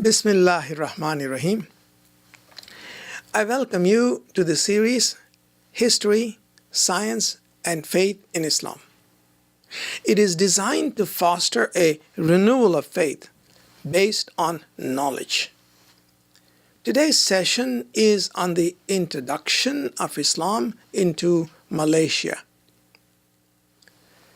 Bismillahir Rahmanir Rahim. I welcome you to the series History, Science and Faith in Islam. It is designed to foster a renewal of faith based on knowledge. Today's session is on the introduction of Islam into Malaysia.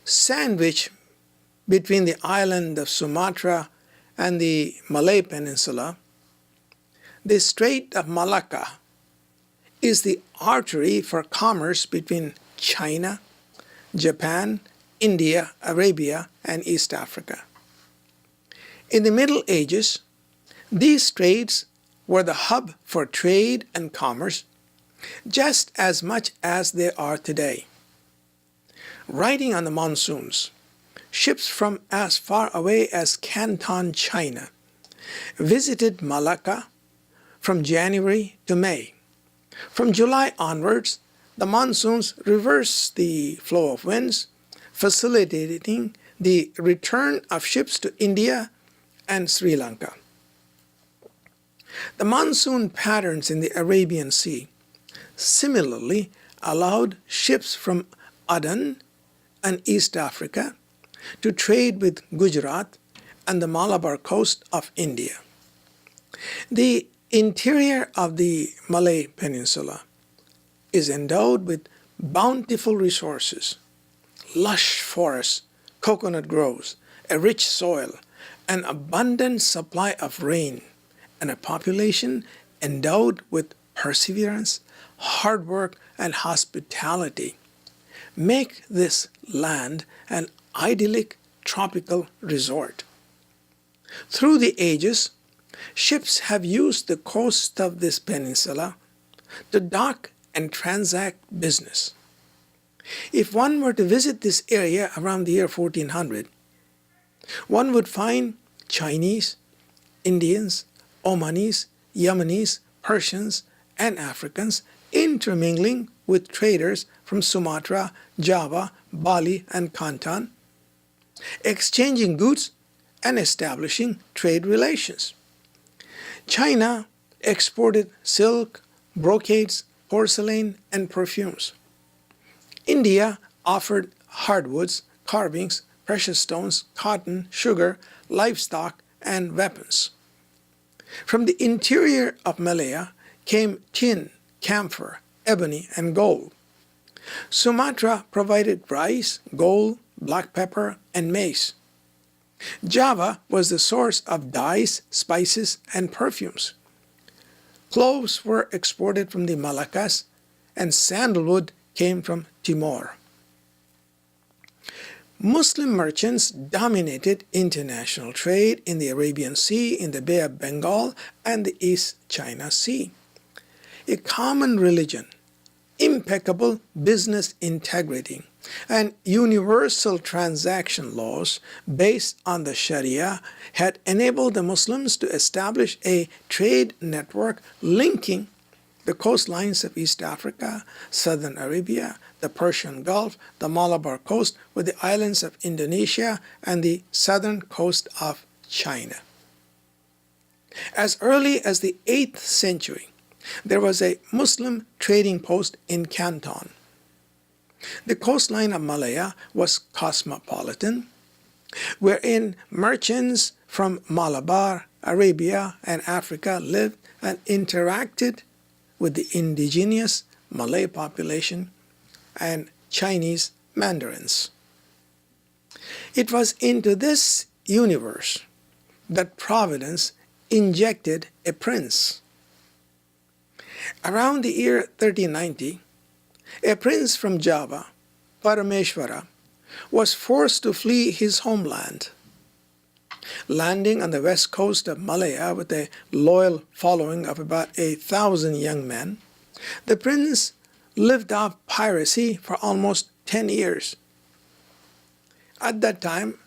Sandwiched between the island of Sumatra and the Malay Peninsula, the Strait of Malacca is the artery for commerce between China, Japan, India, Arabia, and East Africa. In the Middle Ages, these straits were the hub for trade and commerce just as much as they are today. Riding on the monsoons, ships from as far away as Canton, China, visited Malacca from January to May. From July onwards, the monsoons reversed the flow of winds, facilitating the return of ships to India and Sri Lanka. The monsoon patterns in the Arabian Sea similarly allowed ships from Aden and East Africa to trade with Gujarat and the Malabar coast of India. The interior of the Malay Peninsula is endowed with bountiful resources, lush forests, coconut groves, a rich soil, an abundant supply of rain, and a population endowed with perseverance, hard work, and hospitality make this land an idyllic tropical resort. Through the ages, ships have used the coast of this peninsula to dock and transact business. If one were to visit this area around the year 1400, one would find Chinese, Indians, Omanis, Yemenis, Persians, and Africans intermingling with traders from Sumatra, Java, Bali, and Canton, exchanging goods and establishing trade relations. China exported silk, brocades, porcelain, and perfumes. India offered hardwoods, carvings, precious stones, cotton, sugar, livestock, and weapons. From the interior of Malaya came tin, camphor, ebony, and gold. Sumatra provided rice, gold, black pepper, and mace. Java was the source of dyes, spices, and perfumes. Cloves were exported from the Malaccas, and sandalwood came from Timor. Muslim merchants dominated international trade in the Arabian Sea, in the Bay of Bengal, and the East China Sea. A common religion, impeccable business integrity, and universal transaction laws based on the Sharia had enabled the Muslims to establish a trade network linking the coastlines of East Africa, Southern Arabia, the Persian Gulf, the Malabar coast with the islands of Indonesia, and the southern coast of China. As early as the 8th century, there was a Muslim trading post in Canton. The coastline of Malaya was cosmopolitan, wherein merchants from Malabar, Arabia, and Africa lived and interacted with the indigenous Malay population and Chinese mandarins. It was into this universe that Providence injected a prince. Around the year 1390, a prince from Java, Parameshwara, was forced to flee his homeland. Landing on the west coast of Malaya with a loyal following of about 1,000 young men, the prince lived off piracy for almost 10 years. At that time,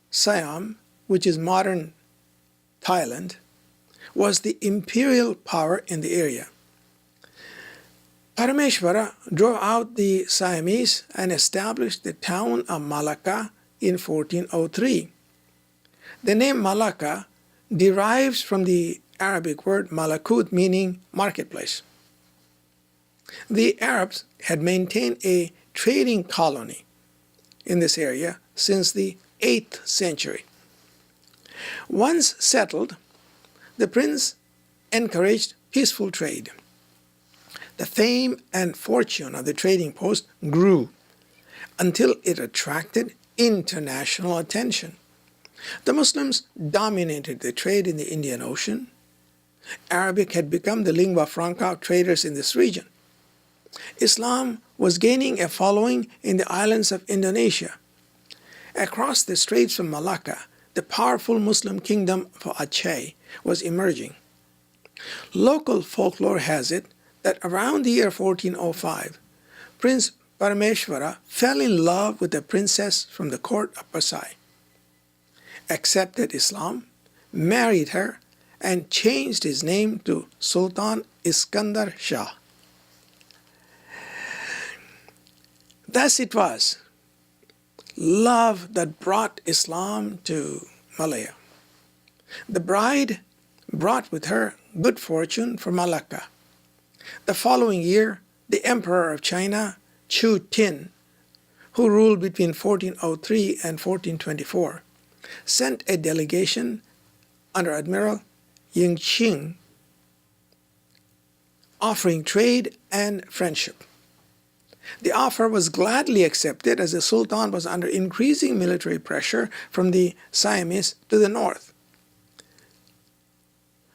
Siam, which is modern Thailand, was the imperial power in the area. Parameshwara drove out the Siamese and established the town of Malacca in 1403. The name Malacca derives from the Arabic word malakut, meaning marketplace. The Arabs had maintained a trading colony in this area since the 8th century. Once settled, the prince encouraged peaceful trade. The fame and fortune of the trading post grew until it attracted international attention. The Muslims dominated the trade in the Indian Ocean. Arabic had become the lingua franca of traders in this region. Islam was gaining a following in the islands of Indonesia. Across the straits from Malacca, the powerful Muslim kingdom of Aceh was emerging. Local folklore has it that around the year 1405, Prince Parameshwara fell in love with a princess from the court of Pasai, accepted Islam, married her, and changed his name to Sultan Iskandar Shah. Thus it was love that brought Islam to Malaya. The bride brought with her good fortune for Malacca. The following year, the Emperor of China, Chu Tin, who ruled between 1403 and 1424, sent a delegation under Admiral Ying Qing offering trade and friendship. The offer was gladly accepted as the Sultan was under increasing military pressure from the Siamese to the north.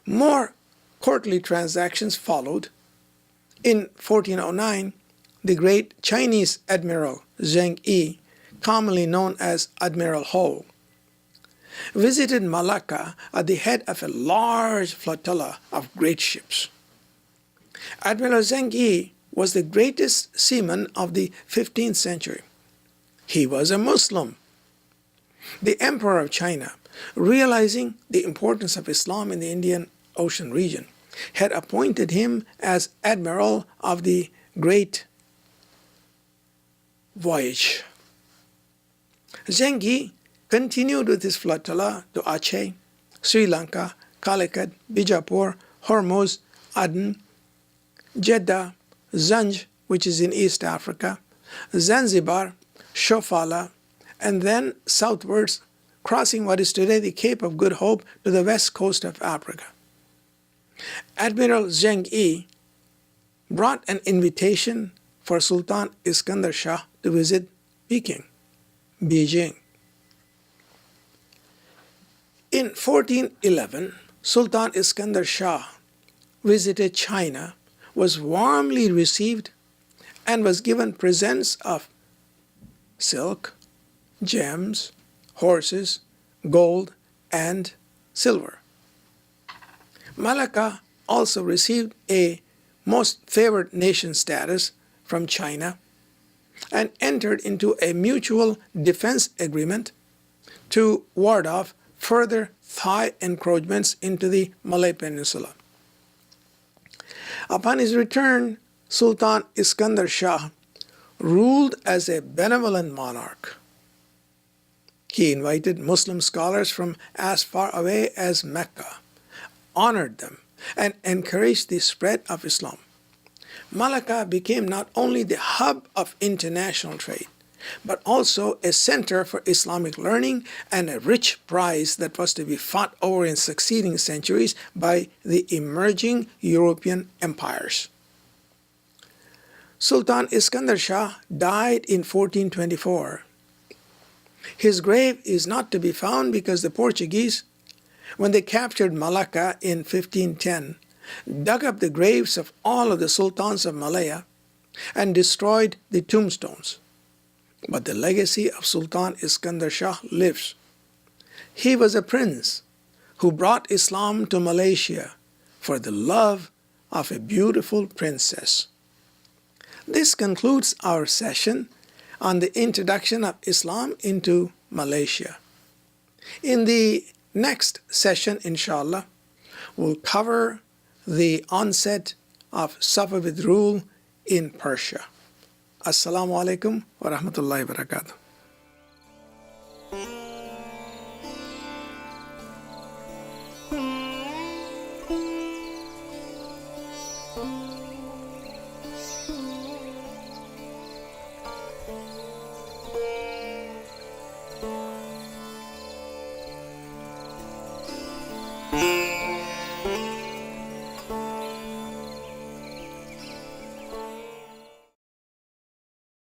More courtly transactions followed. In 1409, the great Chinese Admiral Zheng Yi, commonly known as Admiral Ho, visited Malacca at the head of a large flotilla of great ships. Admiral Zheng Yi was the greatest seaman of the 15th century. He was a Muslim. The Emperor of China, realizing the importance of Islam in the Indian Ocean region, had appointed him as Admiral of the Great Voyage. Zheng Yi continued with his flotilla to Aceh, Sri Lanka, Calicut, Bijapur, Hormuz, Aden, Jeddah, Zanj, which is in East Africa, Zanzibar, Shofala, and then southwards, crossing what is today the Cape of Good Hope to the west coast of Africa. Admiral Zheng Yi brought an invitation for Sultan Iskandar Shah to visit Peking, Beijing. In 1411, Sultan Iskandar Shah visited China, was warmly received, and was given presents of silk, gems, horses, gold, and silver. Malacca also received a most favored nation status from China and entered into a mutual defense agreement to ward off further Thai encroachments into the Malay Peninsula. Upon his return, Sultan Iskandar Shah ruled as a benevolent monarch. He invited Muslim scholars from as far away as Mecca, honored them, and encouraged the spread of Islam. Malacca became not only the hub of international trade, but also a center for Islamic learning and a rich prize that was to be fought over in succeeding centuries by the emerging European empires. Sultan Iskandar Shah died in 1424. His grave is not to be found because the Portuguese, when they captured Malacca in 1510, dug up the graves of all of the sultans of Malaya and destroyed the tombstones. But the legacy of Sultan Iskandar Shah lives. He was a prince who brought Islam to Malaysia for the love of a beautiful princess. This concludes our session on the introduction of Islam into Malaysia. In the next session, inshallah, we'll cover the onset of Safavid rule in Persia. Assalamu alaikum wa rahmatullahi wa barakatuh.